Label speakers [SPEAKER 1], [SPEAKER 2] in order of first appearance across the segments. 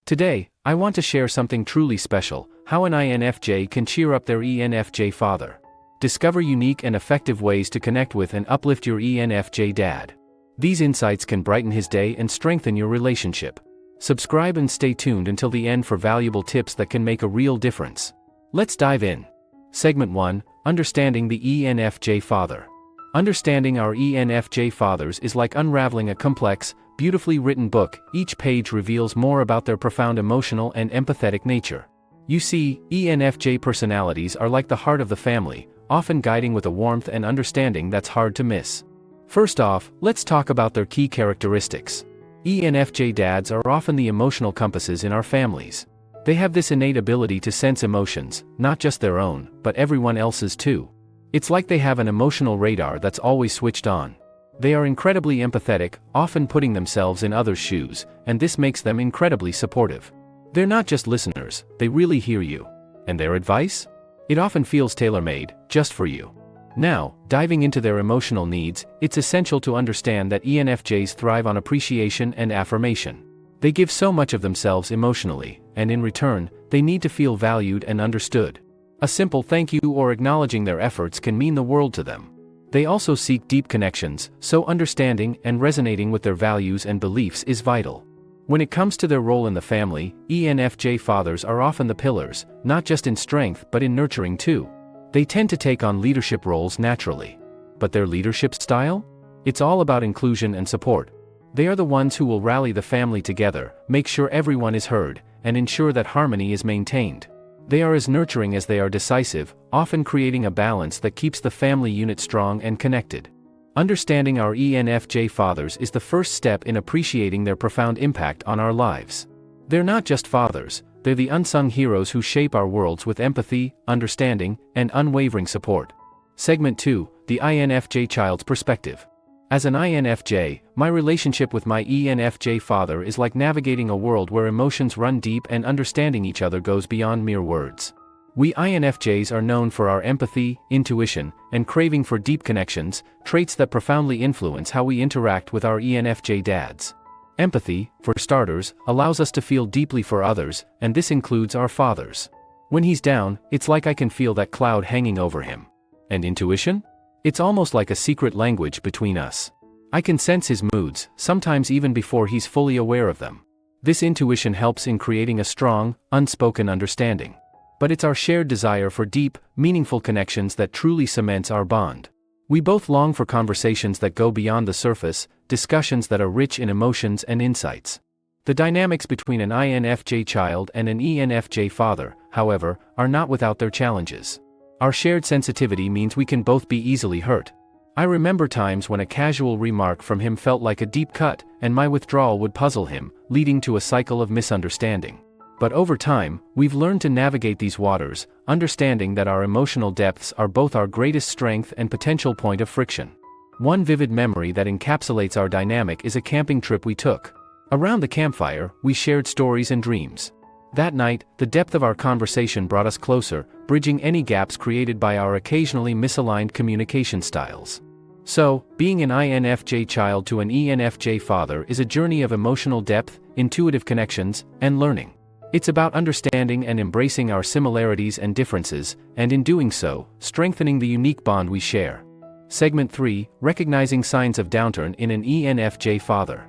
[SPEAKER 1] Today, I want to share something truly special: how an INFJ can cheer up their ENFJ father. Discover unique and effective ways to connect with and uplift your ENFJ dad. These insights can brighten his day and strengthen your relationship. Subscribe and stay tuned until the end for valuable tips that can make a real difference. Let's dive in. Segment 1: Understanding the ENFJ Father. Understanding our ENFJ fathers is like unraveling a complex, beautifully written book. Each page reveals more about their profound emotional and empathetic nature. You see, ENFJ personalities are like the heart of the family, often guiding with a warmth and understanding that's hard to miss. First off, let's talk about their key characteristics. ENFJ dads are often the emotional compasses in our families. They have this innate ability to sense emotions, not just their own, but everyone else's too. It's like they have an emotional radar that's always switched on. They are incredibly empathetic, often putting themselves in others' shoes, and this makes them incredibly supportive. They're not just listeners, they really hear you. And their advice? It often feels tailor-made, just for you. Now, diving into their emotional needs, it's essential to understand that ENFJs thrive on appreciation and affirmation. They give so much of themselves emotionally, and in return, they need to feel valued and understood. A simple thank you or acknowledging their efforts can mean the world to them. They also seek deep connections, so understanding and resonating with their values and beliefs is vital. When it comes to their role in the family, ENFJ fathers are often the pillars, not just in strength but in nurturing too. They tend to take on leadership roles naturally. But their leadership style? It's all about inclusion and support. They are the ones who will rally the family together, make sure everyone is heard, and ensure that harmony is maintained. They are as nurturing as they are decisive, often creating a balance that keeps the family unit strong and connected. Understanding our ENFJ fathers is the first step in appreciating their profound impact on our lives. They're not just fathers, they're the unsung heroes who shape our worlds with empathy, understanding, and unwavering support. Segment 2: The INFJ Child's Perspective. As an INFJ, my relationship with my ENFJ father is like navigating a world where emotions run deep and understanding each other goes beyond mere words. We INFJs are known for our empathy, intuition, and craving for deep connections, traits that profoundly influence how we interact with our ENFJ dads. Empathy, for starters, allows us to feel deeply for others, and this includes our fathers. When he's down, it's like I can feel that cloud hanging over him. And intuition? It's almost like a secret language between us. I can sense his moods, sometimes even before he's fully aware of them. This intuition helps in creating a strong, unspoken understanding. But it's our shared desire for deep, meaningful connections that truly cements our bond. We both long for conversations that go beyond the surface, discussions that are rich in emotions and insights. The dynamics between an INFJ child and an ENFJ father, however, are not without their challenges. Our shared sensitivity means we can both be easily hurt. I remember times when a casual remark from him felt like a deep cut, and my withdrawal would puzzle him, leading to a cycle of misunderstanding. But over time, we've learned to navigate these waters, understanding that our emotional depths are both our greatest strength and potential point of friction. One vivid memory that encapsulates our dynamic is a camping trip we took. Around the campfire, we shared stories and dreams. That night, the depth of our conversation brought us closer, bridging any gaps created by our occasionally misaligned communication styles. So, being an INFJ child to an ENFJ father is a journey of emotional depth, intuitive connections, and learning. It's about understanding and embracing our similarities and differences, and in doing so, strengthening the unique bond we share. Segment 3: Recognizing signs of downturn in an ENFJ father.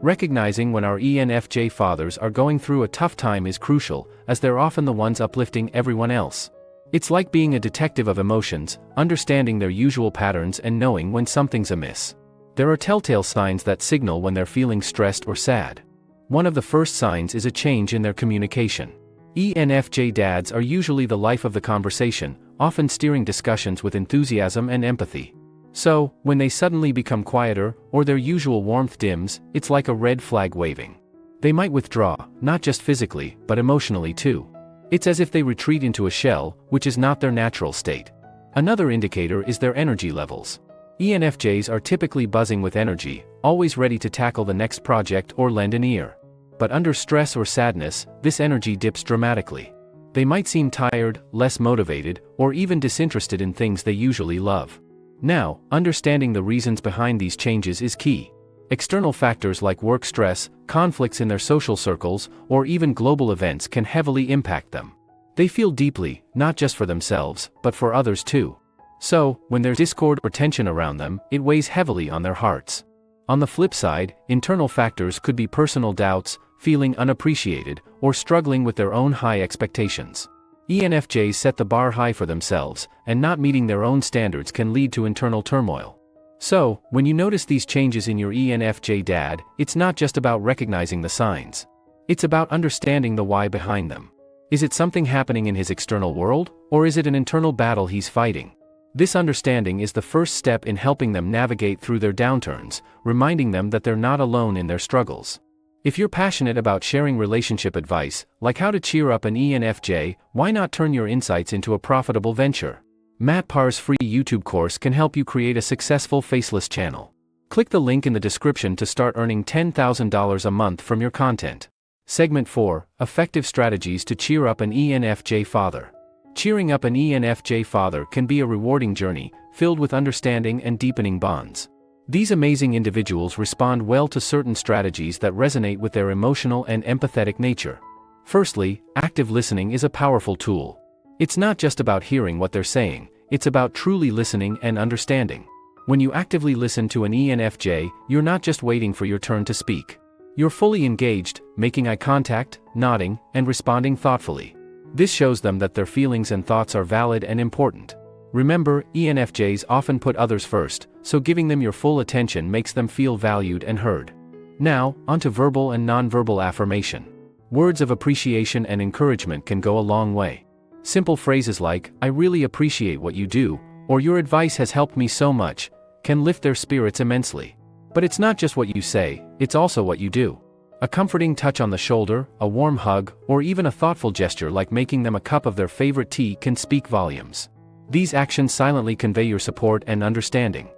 [SPEAKER 1] Recognizing when our ENFJ fathers are going through a tough time is crucial, as they're often the ones uplifting everyone else. It's like being a detective of emotions, understanding their usual patterns and knowing when something's amiss. There are telltale signs that signal when they're feeling stressed or sad. One of the first signs is a change in their communication. ENFJ dads are usually the life of the conversation, often steering discussions with enthusiasm and empathy. So, when they suddenly become quieter, or their usual warmth dims, it's like a red flag waving. They might withdraw, not just physically, but emotionally too. It's as if they retreat into a shell, which is not their natural state. Another indicator is their energy levels. ENFJs are typically buzzing with energy, always ready to tackle the next project or lend an ear. But under stress or sadness, this energy dips dramatically. They might seem tired, less motivated, or even disinterested in things they usually love. Now, understanding the reasons behind these changes is key. External factors like work stress, conflicts in their social circles, or even global events can heavily impact them. They feel deeply, not just for themselves, but for others too. So, when there's discord or tension around them, it weighs heavily on their hearts. On the flip side, internal factors could be personal doubts, feeling unappreciated, or struggling with their own high expectations. ENFJs set the bar high for themselves, and not meeting their own standards can lead to internal turmoil. So, when you notice these changes in your ENFJ dad, it's not just about recognizing the signs. It's about understanding the why behind them. Is it something happening in his external world, or is it an internal battle he's fighting? This understanding is the first step in helping them navigate through their downturns, reminding them that they're not alone in their struggles. If you're passionate about sharing relationship advice, like how to cheer up an ENFJ, why not turn your insights into a profitable venture? Matt Parr's free YouTube course can help you create a successful faceless channel. Click the link in the description to start earning $10,000 a month from your content. Segment 4: Effective Strategies to Cheer Up an ENFJ Father. Cheering up an ENFJ father can be a rewarding journey, filled with understanding and deepening bonds. These amazing individuals respond well to certain strategies that resonate with their emotional and empathetic nature. Firstly, active listening is a powerful tool. It's not just about hearing what they're saying, it's about truly listening and understanding. When you actively listen to an ENFJ, you're not just waiting for your turn to speak. You're fully engaged, making eye contact, nodding, and responding thoughtfully. This shows them that their feelings and thoughts are valid and important. Remember, ENFJs often put others first, so giving them your full attention makes them feel valued and heard. Now, onto verbal and nonverbal affirmation. Words of appreciation and encouragement can go a long way. Simple phrases like, "I really appreciate what you do," or "Your advice has helped me so much," can lift their spirits immensely. But it's not just what you say, it's also what you do. A comforting touch on the shoulder, a warm hug, or even a thoughtful gesture like making them a cup of their favorite tea can speak volumes. These actions silently convey your support and understanding.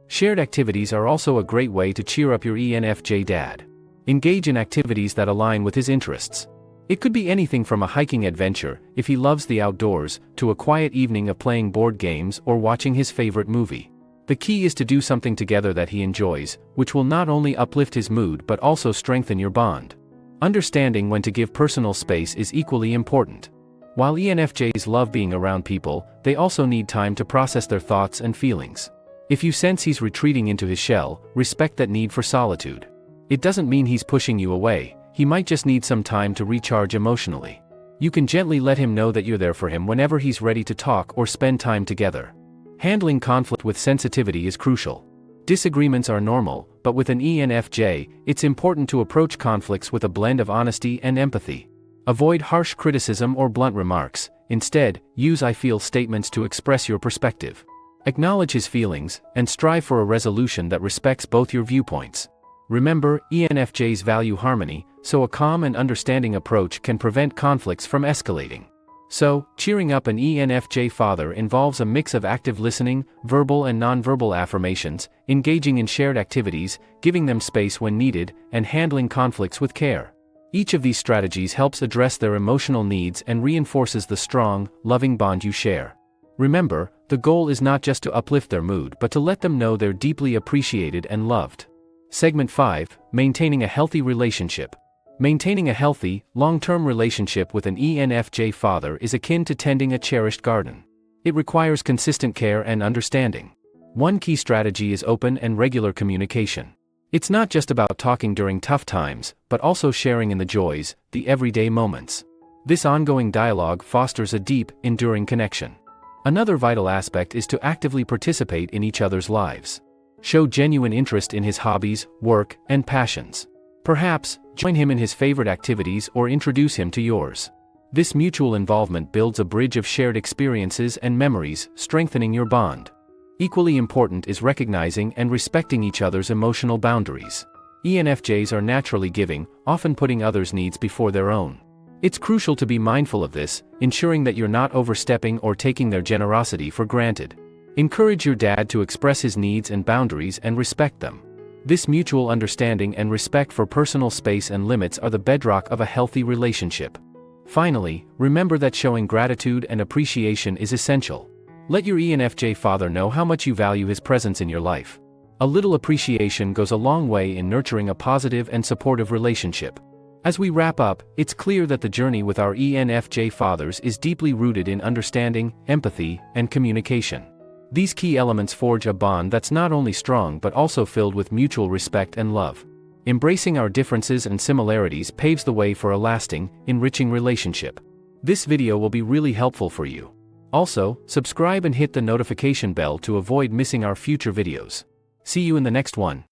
[SPEAKER 1] Shared activities are also a great way to cheer up your ENFJ dad. Engage in activities that align with his interests. It could be anything from a hiking adventure, if he loves the outdoors, to a quiet evening of playing board games or watching his favorite movie. The key is to do something together that he enjoys, which will not only uplift his mood but also strengthen your bond. Understanding when to give personal space is equally important. While ENFJs love being around people, they also need time to process their thoughts and feelings. If you sense he's retreating into his shell, respect that need for solitude. It doesn't mean he's pushing you away, he might just need some time to recharge emotionally. You can gently let him know that you're there for him whenever he's ready to talk or spend time together. Handling conflict with sensitivity is crucial. Disagreements are normal, but with an ENFJ, it's important to approach conflicts with a blend of honesty and empathy. Avoid harsh criticism or blunt remarks. Instead, use "I feel" statements to express your perspective. Acknowledge his feelings, and strive for a resolution that respects both your viewpoints. Remember, ENFJs value harmony, so a calm and understanding approach can prevent conflicts from escalating. So, cheering up an ENFJ father involves a mix of active listening, verbal and nonverbal affirmations, engaging in shared activities, giving them space when needed, and handling conflicts with care. Each of these strategies helps address their emotional needs and reinforces the strong, loving bond you share. Remember, the goal is not just to uplift their mood but to let them know they're deeply appreciated and loved. Segment 5: Maintaining a Healthy Relationship. Maintaining a healthy, long-term relationship with an ENFJ father is akin to tending a cherished garden. It requires consistent care and understanding. One key strategy is open and regular communication. It's not just about talking during tough times, but also sharing in the joys, the everyday moments. This ongoing dialogue fosters a deep, enduring connection. Another vital aspect is to actively participate in each other's lives. Show genuine interest in his hobbies, work, and passions. Perhaps, join him in his favorite activities or introduce him to yours. This mutual involvement builds a bridge of shared experiences and memories, strengthening your bond. Equally important is recognizing and respecting each other's emotional boundaries. ENFJs are naturally giving, often putting others' needs before their own. It's crucial to be mindful of this, ensuring that you're not overstepping or taking their generosity for granted. Encourage your dad to express his needs and boundaries and respect them. This mutual understanding and respect for personal space and limits are the bedrock of a healthy relationship. Finally, remember that showing gratitude and appreciation is essential. Let your ENFJ father know how much you value his presence in your life. A little appreciation goes a long way in nurturing a positive and supportive relationship. As we wrap up, it's clear that the journey with our ENFJ fathers is deeply rooted in understanding, empathy, and communication. These key elements forge a bond that's not only strong but also filled with mutual respect and love. Embracing our differences and similarities paves the way for a lasting, enriching relationship. This video will be really helpful for you. Also, subscribe and hit the notification bell to avoid missing our future videos. See you in the next one.